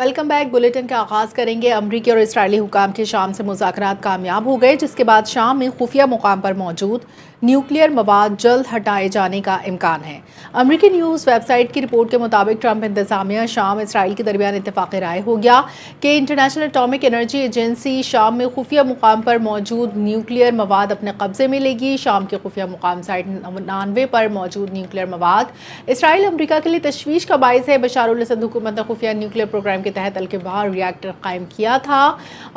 Welcome back bulletin کا آغاز کریں گے۔ امریکی اور اسرائیلی حکام کے شام سے مذاکرات کامیاب ہو گئے، جس کے بعد شام میں خفیہ مقام پر موجود نیوکلیئر مواد جلد ہٹائے جانے کا امکان ہے۔ امریکی نیوز ویب سائٹ کی رپورٹ کے مطابق ٹرمپ انتظامیہ شام اسرائیل کے درمیان اتفاق رائے ہو گیا کہ انٹرنیشنل اٹامک انرجی ایجنسی شام میں خفیہ مقام پر موجود نیوکلیئر مواد اپنے قبضے میں لے گی۔ شام کے خفیہ مقام سائٹ 99 پر موجود نیوکلیئر مواد اسرائیل امریکہ کے لیے تشویش کا باعث ہے۔ بشار الاسد حکومت نے خفیہ نیوکلیئر پروگرام کے تحت الکبار ریاکٹر قائم کیا تھا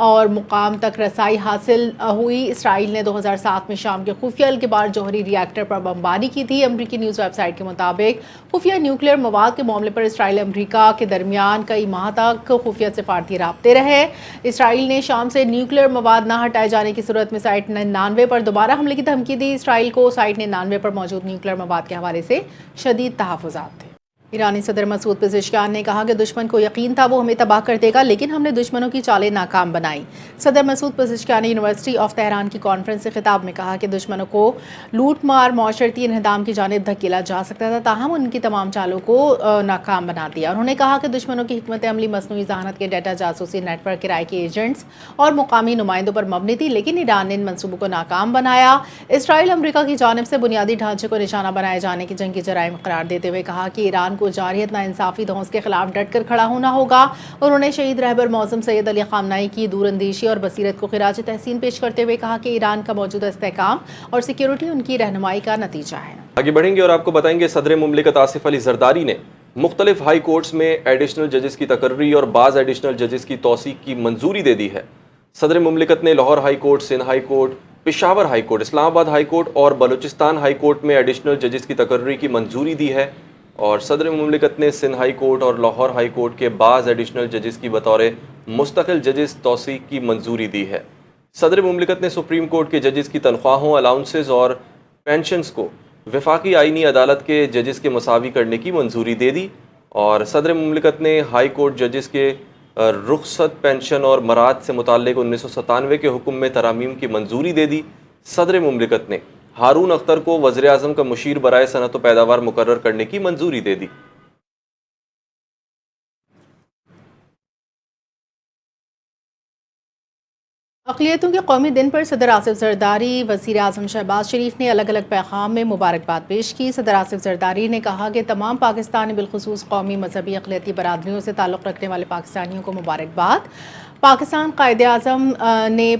اور مقام تک رسائی حاصل ہوئی۔ اسرائیل نے 2007 میں شام کے خفیہ الکبار جوہری ریاکٹر پر بمباری کی تھی۔ امریکی نیوز ویب سائٹ کے مطابق خفیہ نیوکلیئر مواد کے معاملے پر اسرائیل امریکہ کے درمیان کئی ماہ تک خفیہ سفارتی رابطے رہے۔ اسرائیل نے شام سے نیوکلیئر مواد نہ ہٹائے جانے کی صورت میں سائٹ 99 پر دوبارہ حملے کی دھمکی دی۔ اسرائیل کو سائٹ 99 پر موجود نیوکلیئر مواد کے حوالے سے شدید تحفظات تھے۔ ایرانی صدر مسعود پزشکیان نے کہا کہ دشمن کو یقین تھا وہ ہمیں تباہ کر دے گا، لیکن ہم نے دشمنوں کی چالیں ناکام بنائی۔ صدر مسعود پزشکیان نے یونیورسٹی آف تہران کی کانفرنس سے خطاب میں کہا کہ دشمنوں کو لوٹ مار معاشرتی انہدام کی جانب دھکیلا جا سکتا تھا، تاہم ان کی تمام چالوں کو ناکام بنا دیا۔ انہوں نے کہا کہ دشمنوں کی حکمت عملی مصنوعی ذہانت کے ڈیٹا جاسوسی نیٹ ورک، کرائے کے ایجنٹس اور مقامی نمائندوں پر مبنی تھی، لیکن ایران نے ان منصوبوں کو ناکام بنایا۔ اسرائیل امریکہ کی جانب سے بنیادی ڈھانچے کو نشانہ بنائے جانے کی جنگی جرائم قرار دیتے ہوئے کہا کہ ایران کو جارحیت ناانصافی دھونس کے خلاف ڈٹ کر کھڑا ہونا ہوگا۔ انہوں نے شہید رہبر معظم سید علی خامنہئی کی دور اندیشی اور بصیرت کو خراج تحسین پیش کرتے ہوئے کہا کہ ایران کا موجودہ استحکام اور سیکیورٹی ان کی رہنمائی کا نتیجہ ہے۔ آگے بڑھیں گے اور آپ کو بتائیں گے صدر مملکت آصف علی زرداری نے مختلف ہائی کورٹس میں ایڈیشنل ججز کی تقرری اور بعض ایڈیشنل ججز کی توثیق کی منظوری دے دی ہے۔ صدر مملکت نے Lahore high court, Sindh high court, Peshawar high court, Islamabad high court اور بلوچستان ہائی کورٹ میں ایڈیشنل ججز کی تقرری کی منظوری دی ہے، اور صدر مملکت نے سندھ ہائی کورٹ اور لاہور ہائی کورٹ کے بعض ایڈیشنل ججز کی بطور مستقل ججز توثیق کی منظوری دی ہے۔ صدر مملکت نے سپریم کورٹ کے ججز کی تنخواہوں، الاؤنسز اور پینشنز کو وفاقی آئینی عدالت کے ججز کے مساوی کرنے کی منظوری دے دی، اور صدر مملکت نے ہائی کورٹ ججز کے رخصت، پینشن اور مراعات سے متعلق 1997 کے حکم میں ترامیم کی منظوری دے دی۔ صدر مملکت نے ہارون اختر کو وزیر اعظم کا مشیر برائے صنعت و پیداوار مقرر کرنے کی منظوری دے دی۔ اقلیتوں کے قومی دن پر صدر آصف زرداری، وزیر اعظم شہباز شریف نے الگ الگ پیغام میں مبارکباد پیش کی۔ صدر آصف زرداری نے کہا کہ تمام پاکستانی، بالخصوص قومی، مذہبی، اقلیتی برادریوں سے تعلق رکھنے والے پاکستانیوں کو مبارکباد۔ پاکستان قائد اعظم نے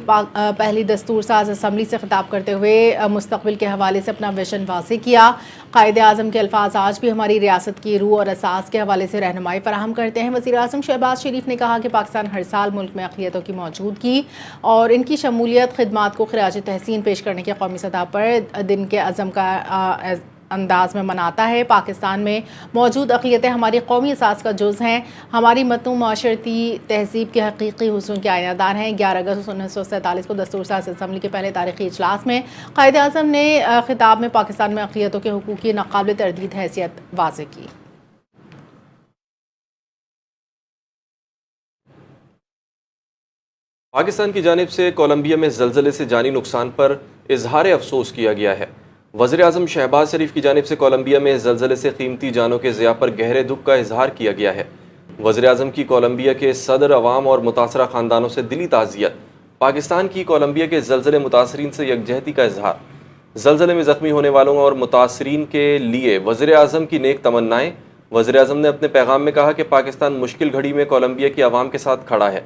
پہلی دستور ساز اسمبلی سے خطاب کرتے ہوئے مستقبل کے حوالے سے اپنا ویژن واضح کیا۔ قائد اعظم کے الفاظ آج بھی ہماری ریاست کی روح اور اساس کے حوالے سے رہنمائی فراہم کرتے ہیں۔ وزیر اعظم شہباز شریف نے کہا کہ پاکستان ہر سال ملک میں اقلیتوں کی موجودگی اور ان کی شمولیت، خدمات کو خراج تحسین پیش کرنے کے قومی سطح پر دن کے عزم کا انداز میں مناتا ہے۔ پاکستان میں موجود اقلیتیں ہماری قومی اساس کا جز ہیں، ہماری متنوع معاشرتی تہذیب کے حقیقی حصول کے آئینہ دار ہیں۔ 11 اگست 1947 کو دستور ساز اسمبلی کے پہلے تاریخی اجلاس میں قائد اعظم نے خطاب میں پاکستان میں اقلیتوں کے حقوق کی ناقابل تردید حیثیت واضح کی۔ پاکستان کی جانب سے کولمبیا میں زلزلے سے جانی نقصان پر اظہار افسوس کیا گیا ہے۔ وزیر اعظم شہباز شریف کی جانب سے کولمبیا میں زلزلے سے قیمتی جانوں کے ضیاع پر گہرے دکھ کا اظہار کیا گیا ہے۔ وزیر اعظم کی کولمبیا کے صدر، عوام اور متاثرہ خاندانوں سے دلی تعزیت۔ پاکستان کی کولمبیا کے زلزلے متاثرین سے یکجہتی کا اظہار۔ زلزلے میں زخمی ہونے والوں اور متاثرین کے لیے وزیر اعظم کی نیک تمنائیں۔ وزیر اعظم نے اپنے پیغام میں کہا کہ پاکستان مشکل گھڑی میں کولمبیا کی عوام کے ساتھ کھڑا ہے۔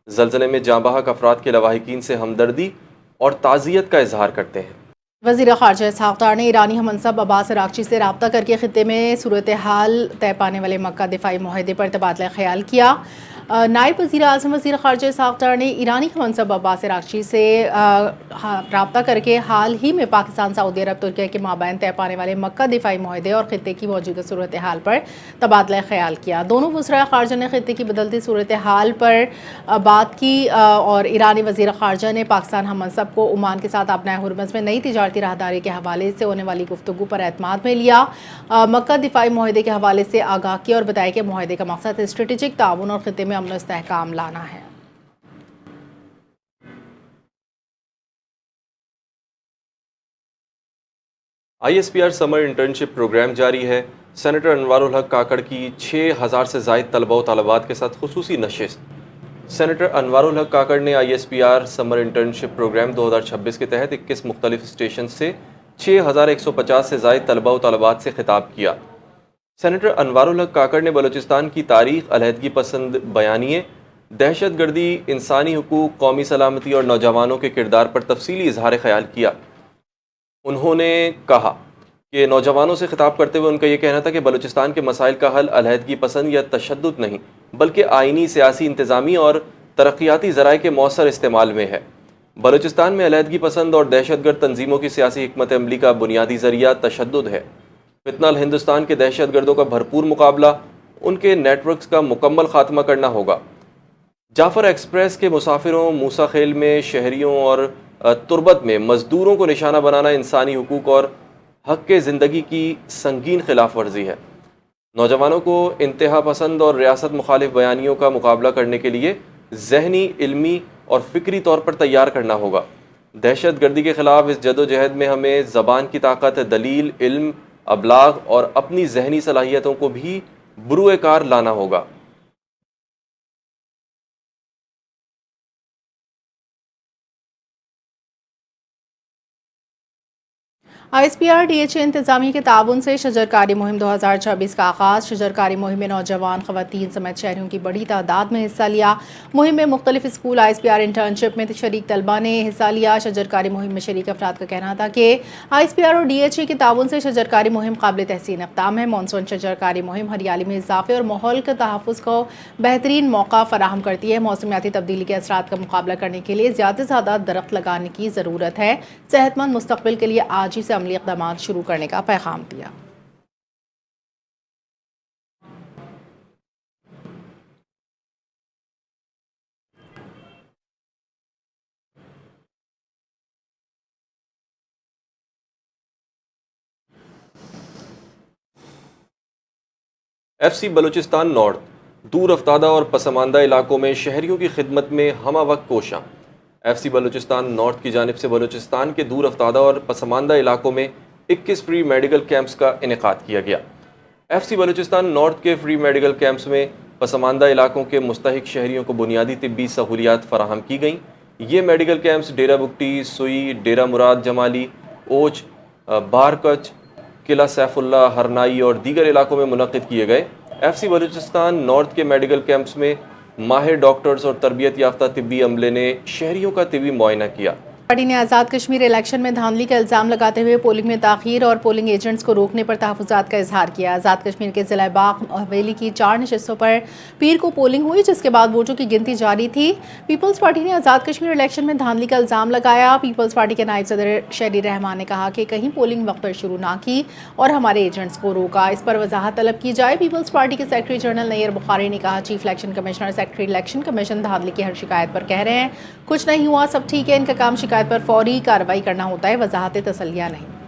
زلزلے میں جاں بحق افراد کے لواحقین سے ہمدردی اور تعزیت کا اظہار کرتے ہیں۔ وزیر خارجہ اسحاق ڈار نے ایرانی ہم منصب عباس اراغچی سے رابطہ کر کے خطے میں صورتحال طے پانے والے مکہ دفاعی معاہدے پر تبادلہ خیال کیا۔ نائب وزیر اعظم وزیر خارجہ اسحاق ڈار نے ایرانی ہم منصب عباس اراغچی سے رابطہ کر کے حال ہی میں پاکستان، سعودی عرب، ترکیہ کے مابین طے پانے والے مکہ دفاعی معاہدے اور خطے کی موجودہ صورتحال پر تبادلہ خیال کیا۔ دونوں وزراء خارجہ نے خطے کی بدلتی صورتحال پر بات کی اور ایرانی وزیر خارجہ نے پاکستان ہم منصب کو عمان کے ساتھ آبنائے ہرمز میں نئی تجارتی راہداری کے حوالے سے ہونے والی گفتگو پر اعتماد میں لیا۔ مکہ دفاعی معاہدے کے حوالے سے آگاہ کیا اور بتایا کہ معاہدے کا مقصد اسٹریٹجک تعاون اور خطے میں امن و استحکام لانا ہے۔ ISPR سمر انٹرنشپ پروگرام جاری ہے۔ سینیٹر انوار الحق کاکڑ کی 6,000 سے زائد طلبہ و طالبات کے ساتھ خصوصی نشست۔ سینیٹر انوار الحق کاکڑ نے ISPR سمر انٹرنشپ پروگرام 2026 کے تحت 21 مختلف اسٹیشن سے 6,150 سے زائد طلبہ و طالبات سے خطاب کیا۔ سینیٹر انوار الحق کاکڑ نے بلوچستان کی تاریخ، علیحدگی پسند بیانیے، دہشت گردی، انسانی حقوق، قومی سلامتی اور نوجوانوں کے کردار پر تفصیلی اظہار خیال کیا۔ انہوں نے کہا کہ نوجوانوں سے خطاب کرتے ہوئے ان کا یہ کہنا تھا کہ بلوچستان کے مسائل کا حل علیحدگی پسند یا تشدد نہیں، بلکہ آئینی، سیاسی، انتظامی اور ترقیاتی ذرائع کے مؤثر استعمال میں ہے۔ بلوچستان میں علیحدگی پسند اور دہشت گرد تنظیموں کی سیاسی حکمت عملی کا بنیادی ذریعہ تشدد ہے۔ فتنہ الہندوستان کے دہشت گردوں کا بھرپور مقابلہ، ان کے نیٹ ورکس کا مکمل خاتمہ کرنا ہوگا۔ جعفر ایکسپریس کے مسافروں، موسیٰ خیل میں شہریوں اور تربت میں مزدوروں کو نشانہ بنانا انسانی حقوق اور حق کے زندگی کی سنگین خلاف ورزی ہے۔ نوجوانوں کو انتہا پسند اور ریاست مخالف بیانیوں کا مقابلہ کرنے کے لیے ذہنی، علمی اور فکری طور پر تیار کرنا ہوگا۔ دہشت گردی کے خلاف اس جدوجہد میں ہمیں زبان کی طاقت، دلیل، علم، ابلاغ اور اپنی ذہنی صلاحیتوں کو بھی بروئے کار لانا ہوگا۔ ISPR DHA انتظامیہ کے تعاون سے شجرکاری مہم 2026 کا آغاز۔ شجرکاری مہم میں نوجوان، خواتین سمیت شہریوں کی بڑی تعداد میں حصہ لیا۔ مہم میں مختلف اسکول ISPR انٹرنشپ میں شریک طلبہ نے حصہ لیا۔ شجرکاری مہم میں شریک افراد کا کہنا تھا کہ ISPR اور DHA کے تعاون سے شجرکاری مہم قابل تحسین اقدام ہے۔ مانسون شجرکاری مہم ہریالی میں اضافے اور ماحول کے تحفظ کو بہترین موقع فراہم کرتی ہے۔ موسمیاتی تبدیلی کے اثرات کا مقابلہ کرنے کے لیے زیادہ سے زیادہ درخت لگانے کی ضرورت ہے۔ صحت مند مستقبل کے لیے آج ہی سے عملی اقدامات شروع کرنے کا پیغام دیا۔ FC بلوچستان نارتھ دور افتادہ اور پسماندہ علاقوں میں شہریوں کی خدمت میں ہمہ وقت کوشاں۔ FC بلوچستان نارتھ کی جانب سے بلوچستان کے دور افتادہ اور پسماندہ علاقوں میں 21 فری میڈیکل کیمپس کا انعقاد کیا گیا۔ FC بلوچستان نارتھ کے فری میڈیکل کیمپس میں پسماندہ علاقوں کے مستحق شہریوں کو بنیادی طبی سہولیات فراہم کی گئیں۔ یہ میڈیکل کیمپس ڈیرہ بگٹی، سوئی، ڈیرہ مراد جمالی، اوچ، بارکچ، قلعہ سیف اللہ، ہرنائی اور دیگر علاقوں میں منعقد کیے گئے۔ FC بلوچستان نارتھ کے میڈیکل کیمپس میں ماہر ڈاکٹرز اور تربیت یافتہ طبی عملے نے شہریوں کا طبی معائنہ کیا۔ پارٹی نے آزاد کشمیر الیکشن میں دھاندلی کا الزام لگاتے ہوئے پولنگ میں تاخیر اور پولنگ ایجنٹس کو روکنے پر تحفظات کا اظہار کیا۔ آزاد کشمیر کے ضلع باغ حویلی کی 4 نشستوں پر پیر کو پولنگ ہوئی، جس کے بعد ووٹوں کی گنتی جاری تھی۔ پیپلز پارٹی نے آزاد کشمیر الیکشن میں دھاندلی کا الزام لگایا۔ پیپلز پارٹی کے نائب صدر شہری رحمان نے کہا کہ کہیں پولنگ وقت پر شروع نہ کی اور ہمارے ایجنٹس کو روکا، اس پر وضاحت طلب کی جائے۔ پیپلز پارٹی کے سیکرٹری جنرل نیر بخاری نے کہا chief election commissioner secretary election commission دھاندلی کی ہر شکایت پر کہہ رہے ہیں کچھ نہیں ہوا، سب ٹھیک ہے، ان کا کام شکایت پر فوری کارروائی کرنا ہوتا ہے، وضاحت تسلیہ نہیں۔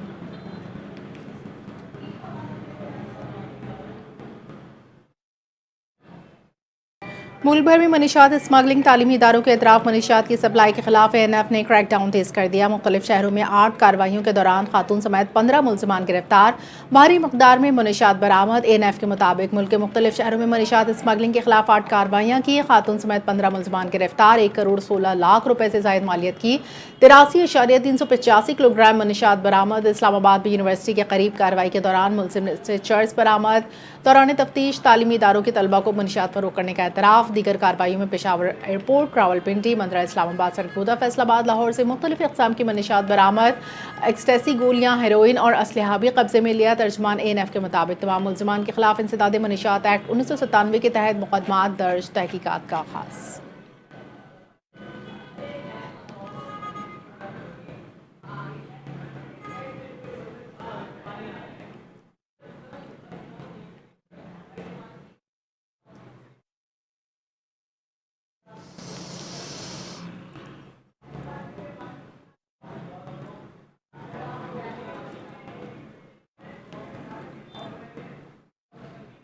ملک بھر میں منشیات اسمگلنگ، تعلیمی اداروں کے اطراف منشیات کی سپلائی کے خلاف ANF نے کریک ڈاؤن تیز کر دیا۔ مختلف شہروں میں 8 کارروائیوں کے دوران خاتون سمیت 15 ملزمان گرفتار، بھاری مقدار میں منشیات برآمد۔ ANF کے مطابق ملک کے مختلف شہروں میں منشیات اسمگلنگ کے خلاف 8 کارروائیاں کی، خاتون سمیت 15 ملزمان گرفتار، 1 کروڑ 16 لاکھ روپے سے زائد مالیت کی 83.385 کلو گرام منشیات برآمد۔ اسلام آباد میں یونیورسٹی کے قریب کارروائی کے دوران ملزم سے چرس برآمد۔ دوران تفتیش تعلیمی اداروں کے طلبہ کو منشیات فروخت کرنے کا اعتراف۔ دیگر کارروائیوں میں پشاور ایئرپورٹ، راولپنڈی، مندرہ اسلام آباد، سرگودا، فیصل آباد، لاہور سے مختلف اقسام کی منشیات برآمد، ایکسٹیسی گولیاں، ہیروئن اور اسلحہ بھی قبضے میں لیا۔ ترجمان ANF کے مطابق تمام ملزمان کے خلاف انسداد منشیات ایکٹ 1997 کے تحت مقدمات درج، تحقیقات کا آغاز۔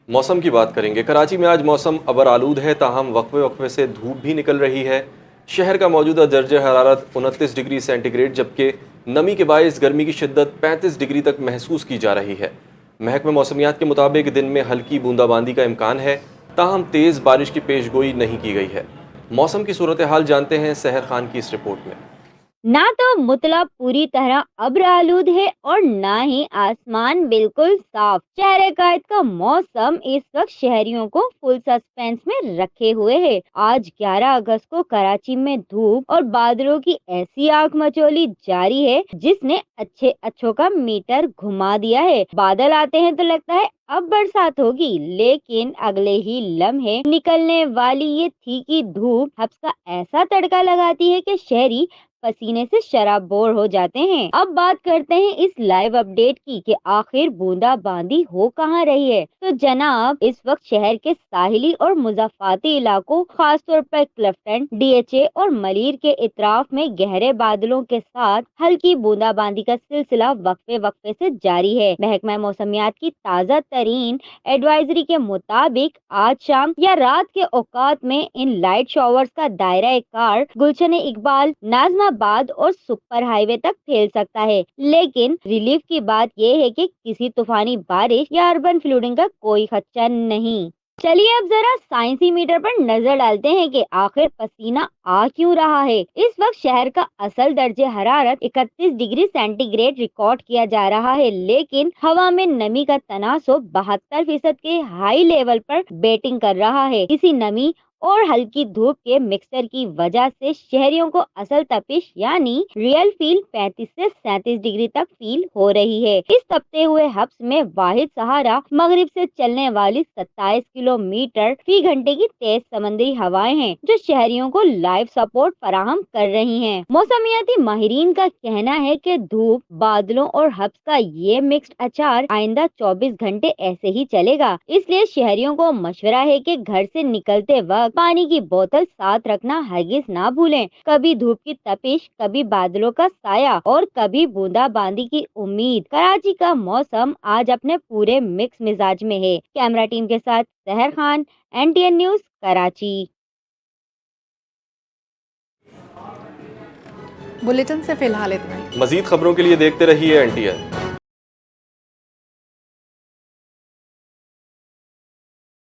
موسم کی بات کریں گے۔ کراچی میں آج موسم ابر آلود ہے، تاہم وقفے وقفے سے دھوپ بھی نکل رہی ہے۔ شہر کا موجودہ درجہ حرارت 29 ڈگری سینٹی گریڈ، جبکہ نمی کے باعث گرمی کی شدت 35 ڈگری تک محسوس کی جا رہی ہے۔ محکمہ موسمیات کے مطابق دن میں ہلکی بوندا باندی کا امکان ہے، تاہم تیز بارش کی پیش گوئی نہیں کی گئی ہے۔ موسم کی صورتحال جانتے ہیں سحر خان کی اس رپورٹ میں۔ نہ تو مطلب پوری طرح ابر آلود ہے اور نہ ہی آسمان بالکل صاف۔ شہر قائد کا موسم اس وقت شہریوں کو فل سسپینس میں رکھے ہوئے ہے۔ آج 11 اگست کو کراچی میں دھوپ اور بادلوں کی ایسی آنکھ مچولی جاری ہے جس نے اچھوں کا میٹر گھما دیا ہے۔ بادل آتے ہیں تو لگتا ہے اب برسات ہوگی، لیکن اگلے ہی لمحے نکلنے والی یہ تھیکی دھوپ حبس کا ایسا تڑکا لگاتی ہے کہ شہری پسینے سے شراب بور ہو جاتے ہیں۔ اب بات کرتے ہیں اس لائیو اپڈیٹ کی کہ آخر بوندا باندی ہو کہاں رہی ہے۔ تو جناب، اس وقت شہر کے ساحلی اور مضافاتی علاقوں، خاص طور پر کلفٹن، ڈی ایچ اے اور ملیر کے اطراف میں گہرے بادلوں کے ساتھ ہلکی بوندا باندی کا سلسلہ وقفے سے جاری ہے۔ محکمہ موسمیات کی تازہ ترین ایڈوائزری کے مطابق آج شام یا رات کے اوقات میں ان لائٹ شاورز کا دائرہ کار گلشن اقبال، ناظم آباد اور سپر ہائی وے تک پھیل سکتا ہے، لیکن ریلیف کی بات یہ ہے کہ کسی طوفانی بارش یا اربن فلوڈنگ کا کوئی خدشہ نہیں۔ چلیے اب ذرا سائنسی میٹر پر نظر ڈالتے ہیں کہ آخر پسینہ آ کیوں رہا ہے۔ اس وقت شہر کا اصل درجہ حرارت 31 ڈگری سینٹی گریڈ ریکارڈ کیا جا رہا ہے، لیکن ہوا میں نمی کا تناسب 72% کے ہائی لیول پر بیٹنگ کر رہا ہے۔ اسی نمی اور ہلکی دھوپ کے مکسچر کی وجہ سے شہریوں کو اصل تپش یعنی ریئل فیل 35 سے 37 ڈگری تک فیل ہو رہی ہے۔ اس تپتے ہوئے حبس میں واحد سہارا مغرب سے چلنے والی 27 کلومیٹر فی گھنٹے کی تیز سمندری ہوائیں ہیں جو شہریوں کو لائیو سپورٹ فراہم کر رہی ہیں۔ موسمیاتی ماہرین کا کہنا ہے کہ دھوپ، بادلوں اور حبس کا یہ مکسڈ اچار آئندہ 24 گھنٹے ایسے ہی چلے گا، اس لیے شہریوں کو مشورہ ہے کہ گھر سے نکلتے وقت پانی کی بوتل ساتھ رکھنا ہرگز نہ بھولیں۔ کبھی دھوپ کی تپش، کبھی بادلوں کا سایہ اور کبھی بوندا باندی کی امید۔ کراچی کا موسم آج اپنے پورے مکس مزاج میں ہے۔ کیمرہ ٹیم کے ساتھ Sahar Khan, NTN news, Karachi. Bulletin سے فی الحال اتنا ہی۔ مزید خبروں کے لیے دیکھتے رہیے NTN۔